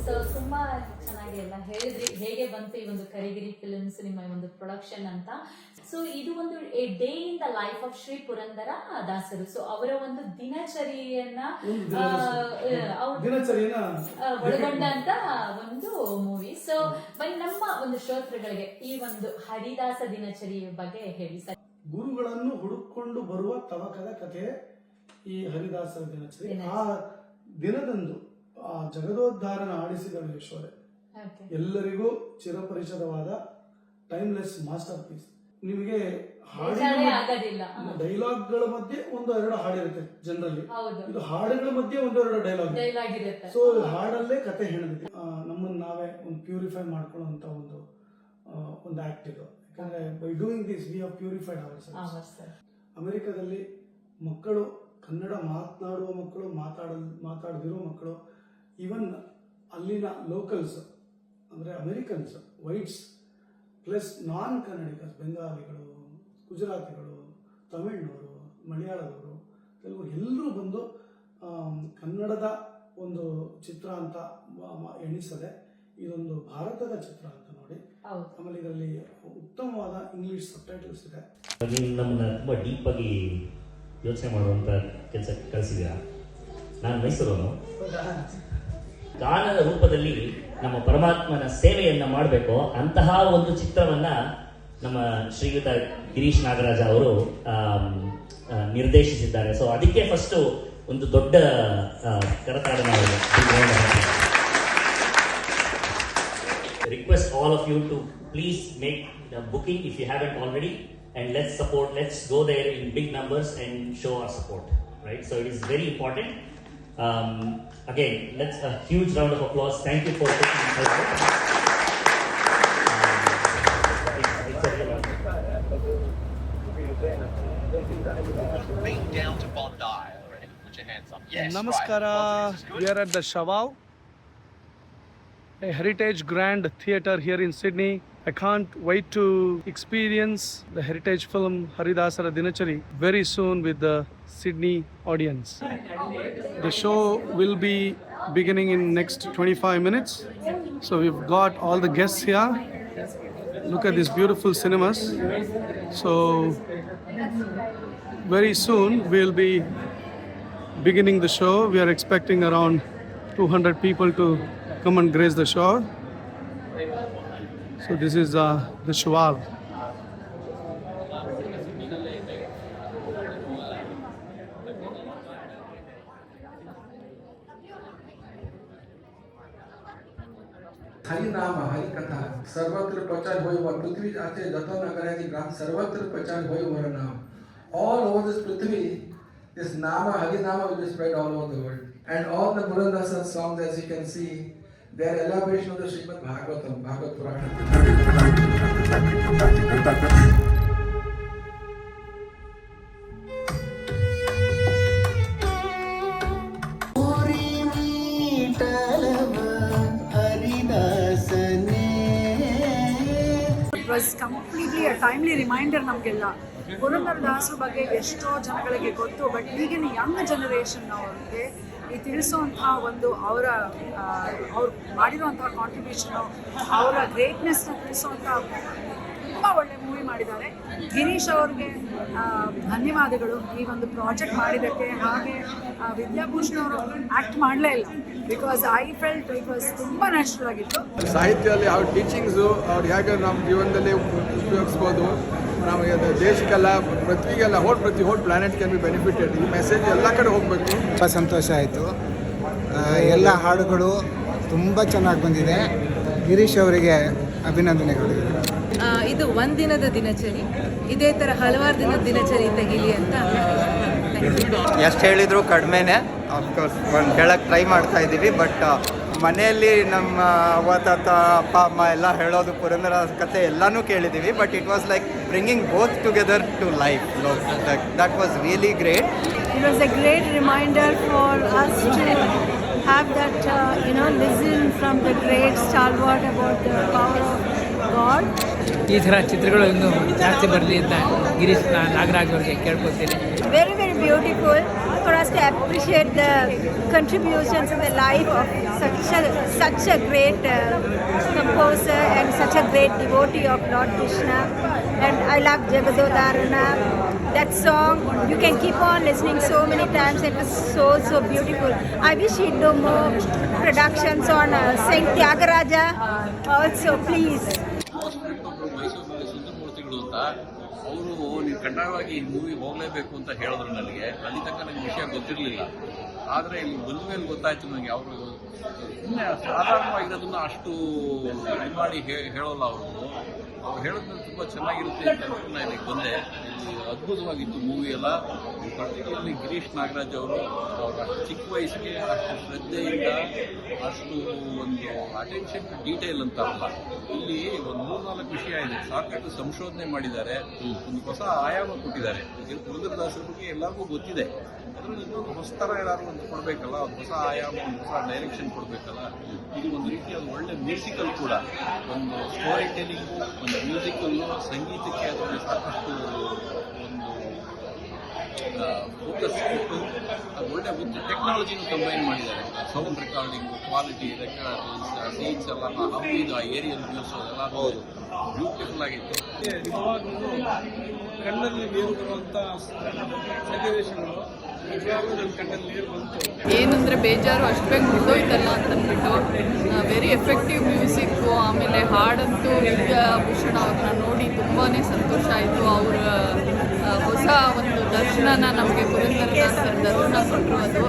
So ತುಂಬಾ ಚೆನ್ನಾಗಿ ಎಲ್ಲ ಹೇಳಿದ್ರಿ, ಹೇಗೆ ಬಂತು ಈ ಒಂದು ಕರಿಗಿರಿ ಫಿಲ್ಮ್ಸ್ ನಿಮ್ಮ ಒಂದು ಪ್ರೊಡಕ್ಷನ್ ಅಂತ. ಸೊ ಇದು ಒಂದು A day in the life of Shri Purandara ದಾಸರು. ಸೊ ಅವರ ಒಂದು ದಿನಚರಿಯನ್ನ ಒಳಗೊಂಡಂತ ಒಂದು ಮೂವಿ. ಸೊ ಬನ್ನಿ ನಮ್ಮ ಒಂದು ಶ್ರೋತೃಗಳಿಗೆ ಈ ಒಂದು ಹರಿದಾಸ ದಿನಚರಿಯ ಬಗ್ಗೆ ಹೇಳಿ ಸರ್. ಗುರುಗಳನ್ನು ಹುಡುಕೊಂಡು ಬರುವ ತವಕದ ಕಥೆ ಈ ಹರಿದಾಸರ ದಿನಚರಿ. ಆ ದಿನದಂದು ಆ ಜಗದೋದ್ಧಾರನ ಆಡಿಸಿದ ಯಶೋದೆ ಎಲ್ಲರಿಗೂ ಚಿರಪರಿಚಿತವಾದ ಟೈಮ್ಲೆಸ್ ಮಾಸ್ಟರ್ ಪೀಸ್. ನಿಮಗೆ ಡೈಲಾಗ್ಗಳ ಮಧ್ಯೆ ಒಂದು ಎರಡು ಹಾಡಿರುತ್ತೆ ಜನರಲಿ, ಇದು ಹಾಡುಗಳ ಮಧ್ಯೆ ಒಂದೆರಡು ಡೈಲಾಗ್ ಇರುತ್ತೆ. ಸೊ ಹಾಡಲ್ಲೇ ಕತೆ ಹೇಳಿದೆ. ನಮ್ಮನ್ನು ನಾವೇ ಒಂದು ಪ್ಯೂರಿಫೈ ಮಾಡ್ಕೊಳ್ಳುವಂತ ಒಂದು ಆಕ್ಟ್ ಇದು. ಯಾಕಂದ್ರೆ by doing this we have purified ourselves. ಅಮೆರಿಕದಲ್ಲಿ ಮಕ್ಕಳು ಕನ್ನಡ ಮಾತನಾಡುವ ಮಕ್ಕಳು, ಮಾತಾಡದಿರೋ ಮಕ್ಕಳು, ಈವನ್ ಅಲ್ಲಿನ ಲೋಕಲ್ಸ್ ಅಂದ್ರೆ ಅಮೆರಿಕನ್ಸ್, ವೈಟ್ಸ್ ಪ್ಲಸ್ ನಾನ್ ಕನ್ನಡಿಗರ್ಸ್, ಬೆಂಗಾಲಿಗಳು, ಗುಜರಾತಿಗಳು, ತಮಿಳ್ನವರು, ಮಲಯಾಳದವರು, ತೆಲುಗು ಎಲ್ಲರೂ ಬಂದು ಕನ್ನಡದ ಒಂದು ಚಿತ್ರ ಅಂತ ಎಣಿಸದೆ ಇದೊಂದು ಭಾರತದ ಚಿತ್ರ ಅಂತ ನೋಡಿ. ಆಮೇಲೆ ಇದರಲ್ಲಿ ಉತ್ತಮವಾದ ಇಂಗ್ಲಿಷ್ ಸಬ್ಟೈಟಲ್ಸ್ ಇದೆ. ನಮ್ಮನ್ನ ತುಂಬಾ ಡೀಪ್ ಆಗಿ ಯೋಚನೆ ಮಾಡುವಂತ ಕೆಲಸ ಕಳಿಸಿದ್ದೀರಾ. ನಾನು ಮೈಸೂರವನು. ಗಾನದ ರೂಪದಲ್ಲಿ ನಮ್ಮ ಪರಮಾತ್ಮನ ಸೇವೆಯನ್ನ ಮಾಡಬೇಕು ಅಂತಹ ಒಂದು ಚಿತ್ರವನ್ನ ನಮ್ಮ ಶ್ರೀಯುತ ಗಿರೀಶ್ ನಾಗರಾಜ ಅವರು ನಿರ್ದೇಶಿಸಿದ್ದಾರೆ. ಸೊ ಅದಕ್ಕೆ ಫಸ್ಟ್ ಒಂದು ದೊಡ್ಡ ಕರತಾಡನ request all of you to please make booking if you haven't already, and let's support, let's go there in big numbers and show our support, right? So it is very important. Again, let's a huge round of applause. Thank you for taking this help. Down to Bondi already. Put your hands up. Yes. Namaskara. Right. We are at the Shavau, a heritage grand theatre here in Sydney. I can't wait to experience the heritage film Haridasara Dinachari very soon with the Sydney audience. The show will be beginning in next 25 minutes. So we've got all the guests here. Look at these beautiful cinemas. So very soon we'll be beginning the show. We are expecting around 200 people to come and grace the show. So this is the Shuval. Hari नाम हरि कथा सर्वत्र प्रचार होय व पृथ्वी आचे जतन नगराची ग्राम सर्वत्र प्रचार होय वर नाम. All over this prithvi, this nama Hari Nama will be spread all over the world. And all the Purandasa songs, as you can see, they are elaboration of the Srimad Bhagavatam, Bhagavad Purana. It was completely a timely reminder ನಮಗೆಲ್ಲ. ಪುರಂದರದಾಸರ ಬಗ್ಗೆ ಎಷ್ಟೋ ಜನಗಳಿಗೆ ಗೊತ್ತು, but ಈಗಿನ Young generation ಅವ್ರಿಗೆ ಈ ತಿಳಿಸುವಂತಹ ಒಂದು ಅವ್ರು ಮಾಡಿರುವಂತಹ ಕಾಂಟ್ರಿಬ್ಯೂಷನು, ಅವರ ಗ್ರೇಟ್ನೆಸ್ನ ತಿಳಿಸುವಂಥ ತುಂಬ ಒಳ್ಳೆ ಮೂವಿ ಮಾಡಿದ್ದಾರೆ. ಗಿರೀಶ್ ಅವ್ರಿಗೆ ಧನ್ಯವಾದಗಳು ಈ ಒಂದು ಪ್ರಾಜೆಕ್ಟ್ ಮಾಡಿದ್ದಕ್ಕೆ. ಹಾಗೆ ವಿದ್ಯಾಭೂಷಣ್ ಅವರು ಆ್ಯಕ್ಟ್ ಮಾಡಲೇ ಇಲ್ಲ, because I felt it was ತುಂಬ ನ್ಯಾಚುರಲ್ ಆಗಿತ್ತು. ಸಾಹಿತ್ಯದಲ್ಲಿ ಅವ್ರ ಟೀಚಿಂಗ್ಸು ಅವ್ರು ಹೇಗೆ ನಮ್ಮ ಜೀವನದಲ್ಲಿ ಉಪಯೋಗಿಸ್ಬೋದು, ನಮಗೆ ದೇಶಕ್ಕೆಲ್ಲ ಪೃಥ್ವಿಗೆಲ್ಲ whole planet can be benefited. ಈ ಮೆಸೇಜ್ ಎಲ್ಲ ಕಡೆ ಹೋಗಬೇಕು. ತುಂಬ ಸಂತೋಷ ಆಯಿತು. ಎಲ್ಲ ಹಾಡುಗಳು ತುಂಬ ಚೆನ್ನಾಗಿ ಬಂದಿದೆ. ಗಿರೀಶ್ ಅವರಿಗೆ ಅಭಿನಂದನೆಗಳು. ಇದು ಒಂದಿನದ ದಿನಚರಿ, ಇದೇ ಥರ ಹಲವಾರು ದಿನದ ದಿನಚರಿ ತೆಗೀಲಿ ಅಂತ. ಎಷ್ಟು ಹೇಳಿದ್ರು ಕಡಿಮೆನೇ. ಅಫ್ಕೋರ್ಸ್ ಒಂದು ಹೇಳಕ್ಕೆ ಟ್ರೈ ಮಾಡ್ತಾ ಇದ್ದೀವಿ, ಬಟ್ ಮನೆಯಲ್ಲಿ ನಮ್ಮ ಅವ್ವ ತಾತ ಅಪ್ಪ ಅಮ್ಮ ಎಲ್ಲ ಹೇಳೋದು ಪುರಂದರ ಕಥೆ ಎಲ್ಲನೂ ಕೇಳಿದ್ದೀವಿ. But it was like bringing both together to life. That was really great. It was a great reminder for us to have that, listen from the great stalwart about the power of God. ಈ ಥರ ಚಿತ್ರಗಳು ಇನ್ನೂ ಜಾಸ್ತಿ ಬರಲಿ ಅಂತ ಗಿರೀಶ್ ನಾಗರಾಜ್ ಅವರಿಗೆ ಕೇಳ್ಕೊತೀನಿ. Very, very beautiful. for us to appreciate the contributions in the life of such a great composer and such a great devotee of Lord Krishna. And I love Jagadodarana. That song, you can keep on listening so many times. It was so beautiful. I wish he'd do more productions on Saint Tyagaraja also, please. ಮೈಸೂರಿನಲ್ಲಿ ಸುಂದರಮೂರ್ತಿಗಳು ಅಂತ ಅವರು ನೀವು ಕಡ್ಡಾಯವಾಗಿ ಈ movie ಹೋಗಲೇಬೇಕು ಅಂತ ಹೇಳಿದ್ರು ನನಗೆ. ಅಲ್ಲಿ ತನಕ ನನಗೆ ವಿಷಯ ಗೊತ್ತಿರಲಿಲ್ಲ. ಆದರೆ ಇಲ್ಲಿ ಬಂದ ಮೇಲೆ ಗೊತ್ತಾಯ್ತು ನನಗೆ. ಅವರು ಸುಮ್ಮನೆ ಸಾಧಾರಣವಾಗಿರೋದನ್ನ ಅಷ್ಟು ಮಾಡಿ ಹೇಳೋಲ್ಲ ಅವರು. ಅವ್ರು ಹೇಳೋದು ತುಂಬ ಚೆನ್ನಾಗಿರುತ್ತೆ ಅಂತ ನಾನು ಇಲ್ಲಿಗೆ ಬಂದೆ. ಇಲ್ಲಿ ಅದ್ಭುತವಾಗಿತ್ತು ಮೂವಿ ಎಲ್ಲ. ಪರ್ಟಿಕ್ಯುಲರ್ಲಿ ಗಿರೀಶ್ ನಾಗರಾಜ್ ಅವರು ಅಷ್ಟು ಚಿಕ್ಕ ವಯಸ್ಸಿಗೆ ಅಷ್ಟು ಶ್ರದ್ಧೆಯಿಂದ ಅಷ್ಟು ಒಂದು ಅಟೆನ್ಷನ್ ಟು ಡೀಟೇಲ್ ಅಂತಾರಲ್ಲ, ಇಲ್ಲಿ ಒಂದು 3-4 ವಿಷಯ ಇದೆ. ಸಾಕಷ್ಟು ಸಂಶೋಧನೆ ಮಾಡಿದ್ದಾರೆ, ಒಂದು ಹೊಸ ಆಯಾಮ ಕೊಟ್ಟಿದ್ದಾರೆ. ಈಗ ಪುರಂದರದಾಸರ ಬಗ್ಗೆ ಎಲ್ಲರಿಗೂ ಗೊತ್ತಿದೆ, ಅದರಲ್ಲಿ ಇನ್ನೊಂದು ಹೊಸ ಥರ ಏನಾದ್ರು ಒಂದು ಕೊಡಬೇಕಲ್ಲ, ಒಂದು ಹೊಸ ಆಯಾಮ, ಒಂದು ಹೊಸ ಡೈರೆಕ್ಷನ್ ಕೊಡಬೇಕಲ್ಲ. ಇದು ಒಂದು ರೀತಿಯ ಒಳ್ಳೆ ಮ್ಯೂಸಿಕಲ್ ಕೂಡ, ಒಂದು ಸ್ಟೋರಿ ಟೆಲಿಂಗು, ಒಂದು ಮ್ಯೂಸಿಕಲ್ಲು, ಸಂಗೀತಕ್ಕೆ ಅದರಲ್ಲಿ ಸಾಕಷ್ಟು ಒಂದು ಫೋಕಸ್ ಕೊಟ್ಟು ಅದು ಒಳ್ಳೆ ಒಂದು ಟೆಕ್ನಾಲಜಿನೂ ಕಂಬೈನ್ ಮಾಡಿದ್ದಾರೆ. ಸೌಂಡ್ ರೆಕಾರ್ಡಿಂಗು, ಕ್ವಾಲಿಟಿ, ಸೀನ್ಸ್ ಎಲ್ಲ ಹಬ್ಬಿದ್ದು, ಆ ಏರಿಯಲ್ ವ್ಯೂಸ್ ಅದೆಲ್ಲ ಬ್ಯೂಟಿಫುಲ್ ಆಗಿತ್ತು. ನಿಜವಾಗ್ಲೂ ಕಣ್ಣಲ್ಲಿ ನೀರು ಬರುವಂಥ ಸನ್ನಿವೇಶಗಳು ನಿಜವಾಗ್ಲೂ ನನ್ನ ಕಣ್ಣಲ್ಲಿ ನೀರು ಬಂತು. ಏನಂದರೆ ಬೇಜಾರು ಅಷ್ಟು ಬೇಗ ಮುಗಿದೋಯ್ತಲ್ಲ ಅಂತಂದ್ಬಿಟ್ಟು ವೆರಿ ಎಫೆಕ್ಟಿವ್ ಮ್ಯೂಸಿಕ್ಕು. ಆಮೇಲೆ ಹಾಡಂತೂ ವಿದ್ಯಾಭೂಷಣ ಅವ್ರನ್ನ ನೋಡಿ ತುಂಬಾ ಸಂತೋಷ ಆಯಿತು. ಅವರ ಹೊಸ ಒಂದು ದರ್ಶನನ ನಮಗೆ ಪುರಂದರದಾಸರ ದರ್ಶನ ಕೊಟ್ಟರು. ಅದು